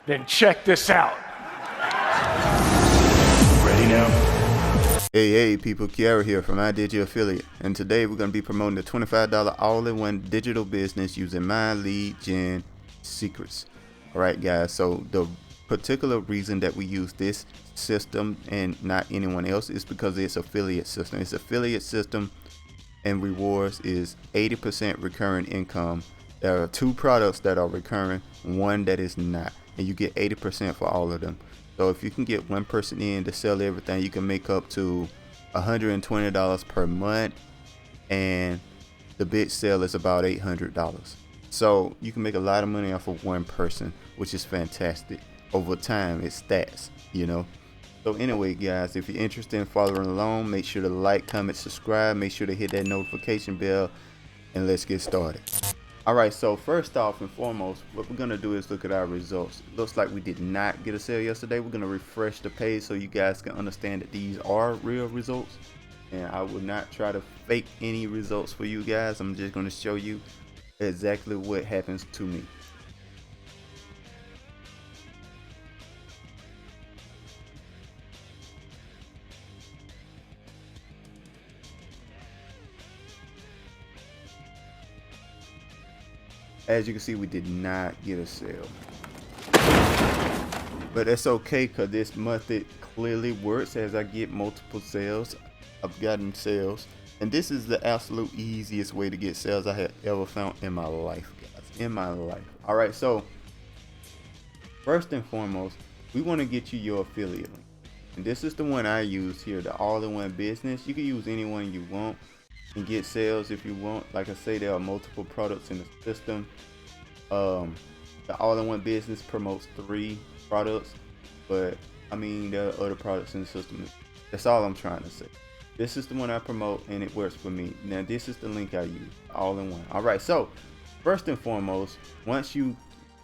Then check this out. Ready now? Hey people, Kiara here from iDigi Affiliate, and today we're going to be promoting the $25 all-in-one digital business using my lead gen secrets. Alright guys, so the particular reason that we use this system and not anyone else is because it's affiliate system. It's affiliate system and rewards is 80% recurring income. There are two products that are recurring, one that is not, and you get 80% for all of them. So if you can get one person in to sell everything, you can make up to $120 per month, and the big sale is about $800. So you can make a lot of money off of one person, which is fantastic. Over time, it stacks, you know. So anyway, guys, if you're interested in following along, make sure to like, comment, subscribe. Make sure to hit that notification bell, and let's get started. Alright, so first off and foremost, what we're going to do is look at our results. It looks like we did not get a sale yesterday. We're going to refresh the page so you guys can understand that these are real results. And I will not try to fake any results for you guys. I'm just going to show you exactly what happens to me. As you can see, we did not get a sale, but that's okay because this method clearly works. As I get multiple sales, I've gotten sales, and this is the absolute easiest way to get sales I have ever found in my life, guys, in my life. All right, so first and foremost, we want to get you your affiliate link, and this is the one I use here, the all-in-one business. You can use any one you want and get sales if you want. Like I say, there are multiple products in the system. The all-in-one business promotes 3 products, but I mean there are other products in the system. That's all I'm trying to say. This is the one I promote and it works for me. Now this is the link I use, all-in-one. All right, so first and foremost, once you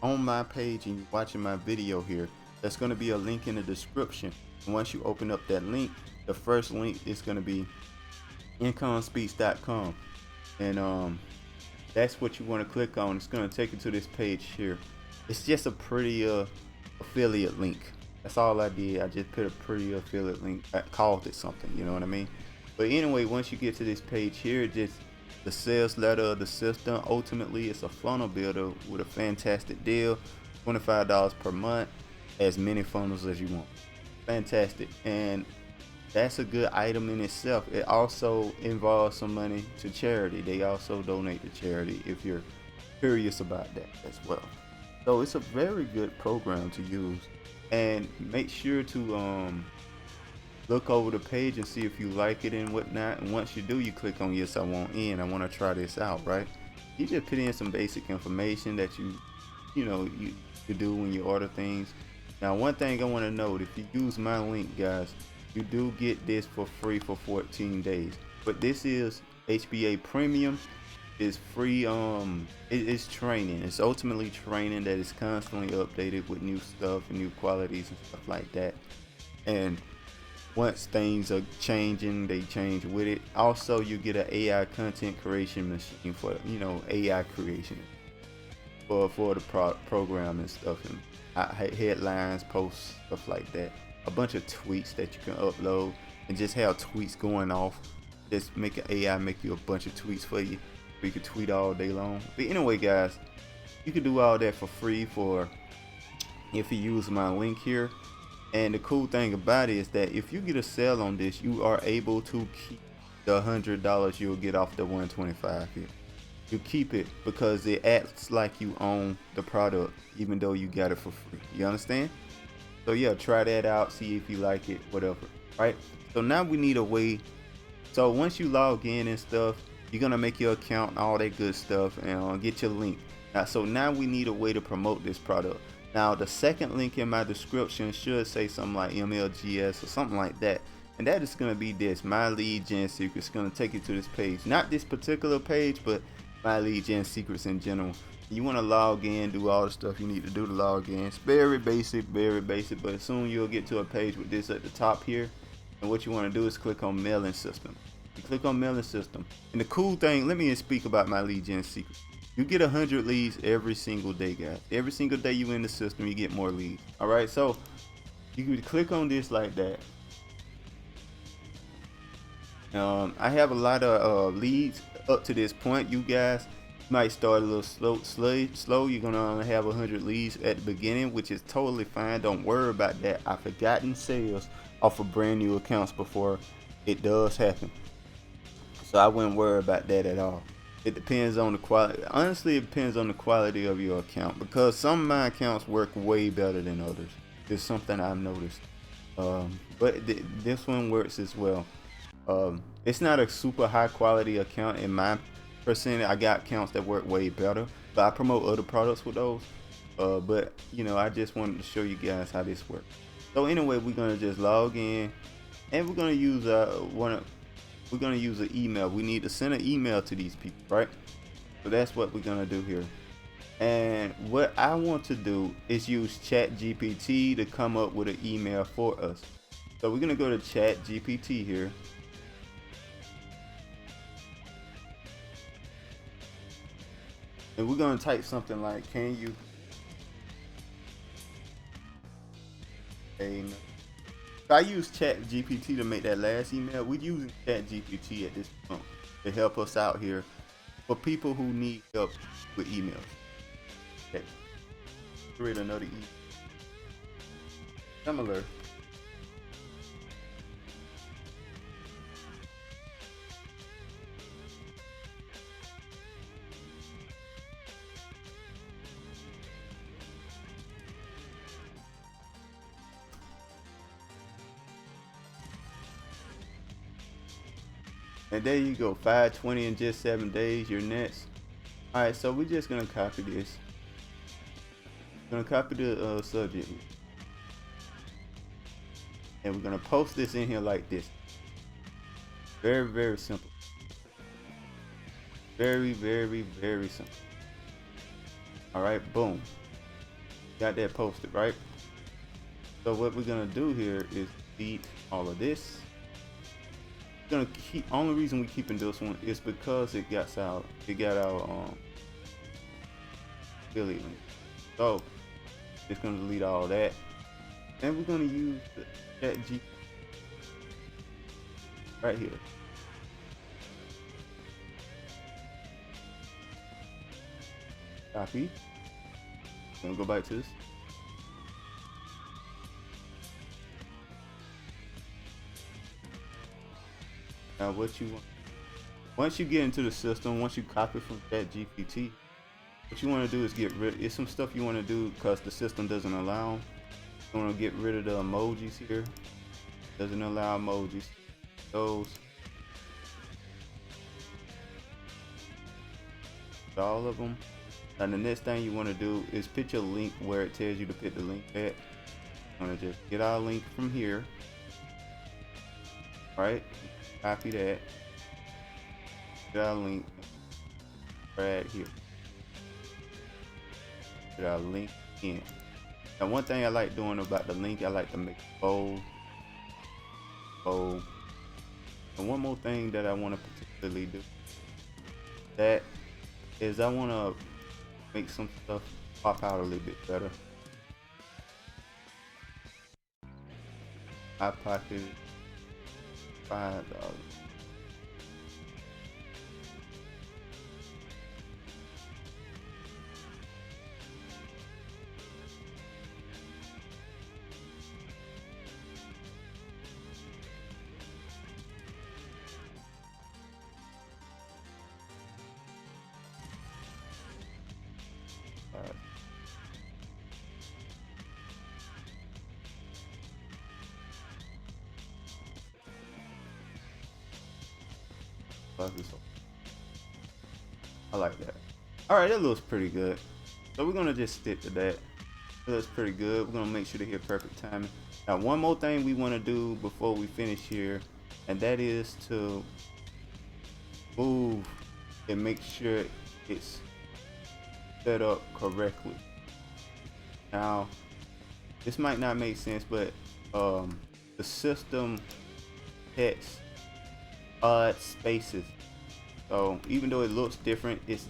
on my page and you're watching my video here, there's going to be a link in the description, and once you open up that link, the first link is going to be incomespeech.com, and that's what you want to click on. It's going to take you to this page here. It's just a pretty affiliate link. That's all I did. I just put a pretty affiliate link. I called it something, you know what I mean? But anyway, once you get to this page here, just the sales letter of the system. Ultimately, it's a funnel builder with a fantastic deal, $25 per month, as many funnels as you want. Fantastic. And that's a good item in itself. It also involves some money to charity. They also donate to charity if you're curious about that as well. So it's a very good program to use, and make sure to look over the page and see if you like it and whatnot. And once you do, you click on yes, I want in. I want to try this out, right? You just put in some basic information that you do when you order things. Now, one thing I want to note: if you use my link, guys, you do get this for free for 14 days. But this is HBA Premium. It's free. It's training. It's ultimately training that is constantly updated with new stuff and new qualities and stuff like that. And once things are changing, they change with it. Also, you get an AI content creation machine for AI creation for the program and stuff, and headlines, posts, stuff like that. A bunch of tweets that you can upload and just have tweets going off. Just make an AI make you a bunch of tweets for you. You can tweet all day long. But anyway, guys, you can do all that for free if you use my link here. And the cool thing about it is that if you get a sale on this, you are able to keep the $100 you'll get off the $125 here. You keep it because it acts like you own the product, even though you got it for free. You understand? So yeah, try that out, see if you like it, whatever. Right? So now we need a way. So once you log in and stuff, you're gonna make your account and all that good stuff, and get your link. So now we need a way to promote this product. Now the second link in my description should say something like MLGS or something like that, and that is gonna be this, my lead gen secrets. It's gonna take you to this page, not this particular page, but my lead gen secrets in general. You want to log in, do all the stuff you need to do to log in. It's very basic, but soon you'll get to a page with this at the top here, and what you want to do is click on mailing system. You click on mailing system, and the cool thing, let me speak about my lead gen secret. You get 100 leads every single day, guys. Every single day you in the system, you get more leads. All right, so you can click on this like that. I have a lot of leads up to this point. You guys might start a little slow. You're gonna only have 100 leads at the beginning, which is totally fine. Don't worry about that. I've forgotten sales off of brand new accounts before it does happen, so I wouldn't worry about that at all. It depends on the quality. Honestly, it depends on the quality of your account, because some of my accounts work way better than others. It's something I've noticed. But this one works as well. It's not a super high quality account in my percent. I got accounts that work way better, but I promote other products with those. But you know, I just wanted to show you guys how this works. So anyway, we're gonna just log in, and we're gonna use we're gonna use an email. We need to send an email to these people, right? So that's what we're gonna do here. And what I want to do is use ChatGPT to come up with an email for us. So we're gonna go to ChatGPT here. And we're gonna type something like, can you I use ChatGPT to make that last email. We're using ChatGPT at this point to help us out here for people who need help with emails. Okay. Create another email. Similar. And there you go, 520 in just 7 days, you're next. All right, so we're just gonna copy this. Gonna copy the subject, and we're gonna post this in here like this. Very, very simple. Very, very, very simple. All right, boom. Got that posted, right? So what we're gonna do here is delete all of this. Gonna keep, only reason we keeping this one is because it got our affiliate link. So it's gonna delete all that, and we're gonna use the ChatGPT right here. Copy. Gonna go back to this. Now what you want, once you get into the system, once you copy from ChatGPT, what you want to do is get rid, it's some stuff you want to do because the system doesn't allow. You want to get rid of the emojis here. Doesn't allow emojis. Those. All of them. And the next thing you want to do is put your link where it tells you to put the link at. I'm going to just get our link from here. Right? Copy that. Get our link right here. Put our link in. Now one thing I like doing about the link, I like to make it bold. And one more thing that I want to particularly do, that is I want to make some stuff pop out a little bit better. I pocketed $5. I like that. Alright, that looks pretty good. So we're gonna just stick to that. It looks pretty good. We're gonna make sure to hit perfect timing. Now one more thing we want to do before we finish here, and that is to move and make sure it's set up correctly. Now this might not make sense, but the system hits odd spaces So even though it looks different, it's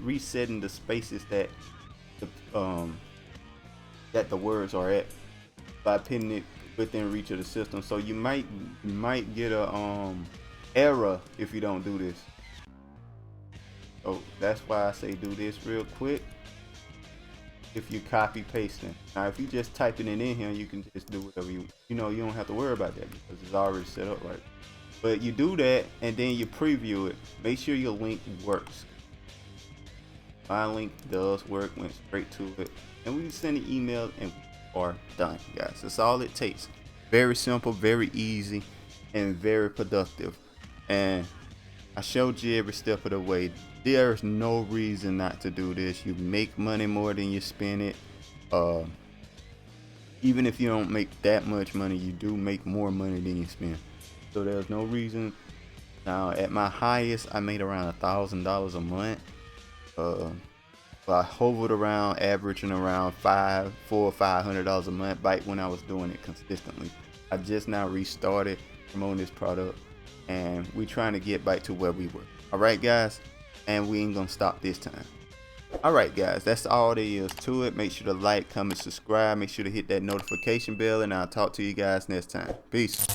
resetting the spaces that the words are at by putting it within reach of the system. So you might get a error if you don't do this. So that's why I say do this real quick. If you copy pasting, now if you just typing it in here, you can just do whatever you don't have to worry about that because it's already set up right. But you do that and then you preview it. Make sure your link works. My link does work, went straight to it, and we send an email and we are done, guys. That's all it takes. Very simple, very easy, and very productive. And I showed you every step of the way. There's no reason not to do this. You make money more than you spend it. Even if you don't make that much money, you do make more money than you spend. So there's no reason. Now at my highest, I made around $1,000 a month. I hovered around, averaging around $400 or $500 a month back when I was doing it consistently. I just now restarted promoting this product, and we're trying to get back to where we were. All right, guys, and we ain't gonna stop this time. All right, guys, that's all there is to it. Make sure to like, comment, subscribe. Make sure to hit that notification bell, and I'll talk to you guys next time. Peace.